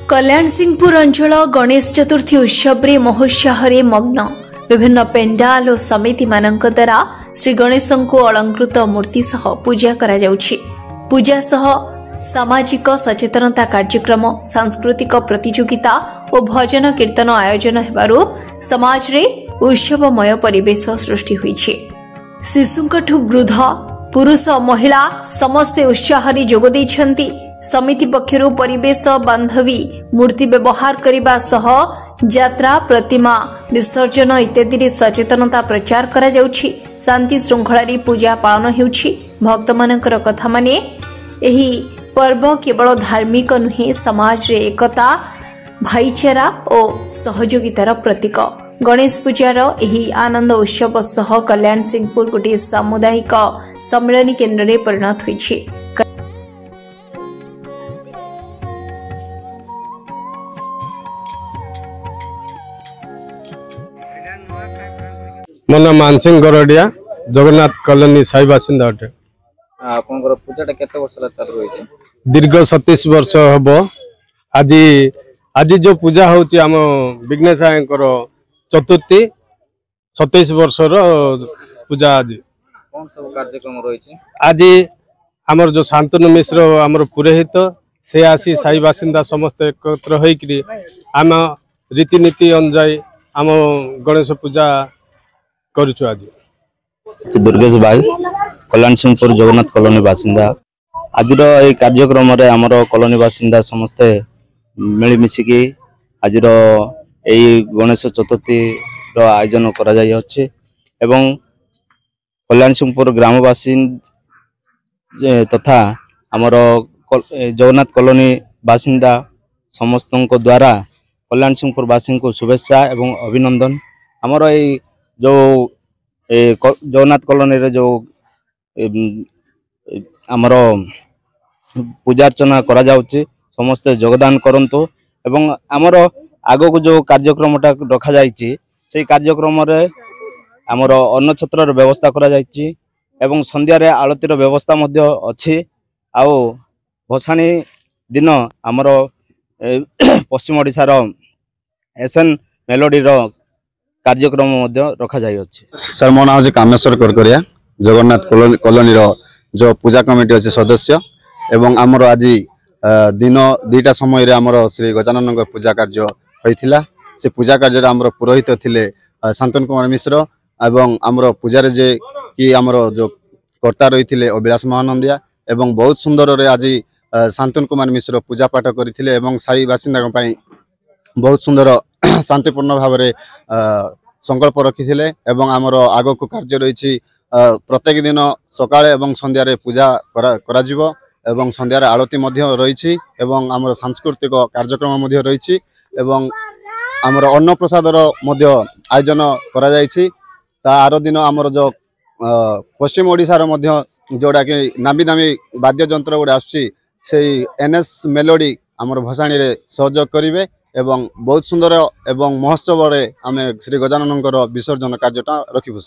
कल्याण सिंहपुर अंचल गणेश चतुर्थी उत्सव रे महोत्साह मग्न विभिन्न पेंडाल और समिति मानक द्वारा श्री गणेश को अलंकृत मूर्ति सह पूजा करा जाउछि। पूजा सह सामाजिक सचेतनता कार्यक्रम सांस्कृतिक प्रतियोगिता और भजन कीर्तन आयोजन हेबारु समाज रे उत्सवमय परिवेश सृष्टि होइछि। शिशुंकठु वृद्ध पुरुष महिला समस्ते उत्साह जोग दैछन्ति। समिति पक्षरु परिवेश बांधवी मूर्ति व्यवहार करने सह यात्रा प्रतिमा विसर्जन इत्यादि सचेतनता प्रचार करा जाउछि। शांति श्रृंखला पूजा पालन हेउछि। भक्त मानकर कथा माने एही पर्व केवल धार्मिक नुहे समाज रे एकता भाईचारा और सहयोगितार प्रतीक। गणेश पूजार एही आनंद उत्सव सह कल्याण सिंहपुर गोटे सामुदायिक सम्मेलन केन्द्र रे परिणत होइछि। मो ना मानसिंह गरडिया जगन्नाथ कॉलोनी साई बासिंदा अटे। आपनकर पूजाटा केते वर्ष चालू होइছে? दीर्घ 37 वर्ष हबो। आज जो पूजा होची हम विघ्नेश आयंकर चतुर्थी 27 वर्ष रो पूजा। आज कोन सब कार्यक्रम रहिছে? आज हमर जो शांतनु मिश्र हमर पुरोहित से आसी साई बासिंदा समस्त एकत्र होइकरी हम रीतिनीति अनुसार हम गणेश पूजा करूछु। आज दुर्गेश भाई कल्याण सिंहपुर जगन्नाथ कॉलोनी बासिंदा। आज ये कार्यक्रम आमर कॉलोनी बासिंदा समस्ते मिलमिशिकी आज गणेश चतुर्थी आयोजन करा जाय अछि एवं कल्याण सिंहपुर ग्रामवासी तथा आमर जगन्नाथ कॉलोनी बासिंदा समस्त द्वारा कल्याण सिंहपुर वासी को शुभेच्छा एवं अभिनंदन। आमर जो जगन्नाथ कॉलोनी रे जो आमर पूजा अर्चना करा जाउछि समस्त योगदान करंतु एवं आमर आगो को जो कार्यक्रमटा रखा जाइछि से कार्यक्रम रे आमर अन्न छत्र व्यवस्था करा जाइछि एवं संध्या रे आरतीर व्यवस्था मध्य अछि। आउ भसाणी दिन आमर पश्चिम ओडिसा रो एसएन मेलोडी रो कार्यक्रम रखा जाय अछि। सर मो नाम कामेश्वर करकरिया जगन्नाथ कॉलोनी रो जो पूजा कमिटी अच्छे सदस्य एवं आमर आज दिन 2टा समय रे आमर श्री गजानन पूजा कार्य होइथिला। से पूजा कार्य आमर पुरोहित थिले शांतनु कुमार मिश्र एवं आमर पूजारे जे कि आमर जो कर्ता रही अभिलाष महानंदिया एवं बहुत सुंदर रे आज शांतनु कुमार मिश्र पूजा पाठ करथिले एवं साई बासिंदा पई बहुत सुंदर शांतिपूर्ण भाव में संकल्प रखी एवं आमर आग को कार्य रही प्रत्येक दिन सकाळे एवं संध्या रे पूजा करा जिवो एवं संध्या रे आरती रही एवं आमर सांस्कृतिक कार्यक्रम रही एवं आमर अन्न प्रसादर आयोजन करा जायछि। ता आर दिन आमर जो पश्चिम ओडिशार जोड़ा कि नामी दामी वाद्य जंत्र गुड़ा आसुछि से एनएस मेलोडी आमर भसाणी रे सहयोग करिवे एवं बहुत सुंदर एवं महोत्सव रे आमे श्री गजानन विसर्जन कार्यटा रखिबु।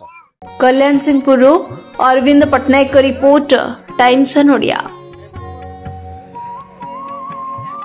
कल्याण सिंहपुर अरविंद पटनायक रिपोर्ट टाइम्स ओडिया।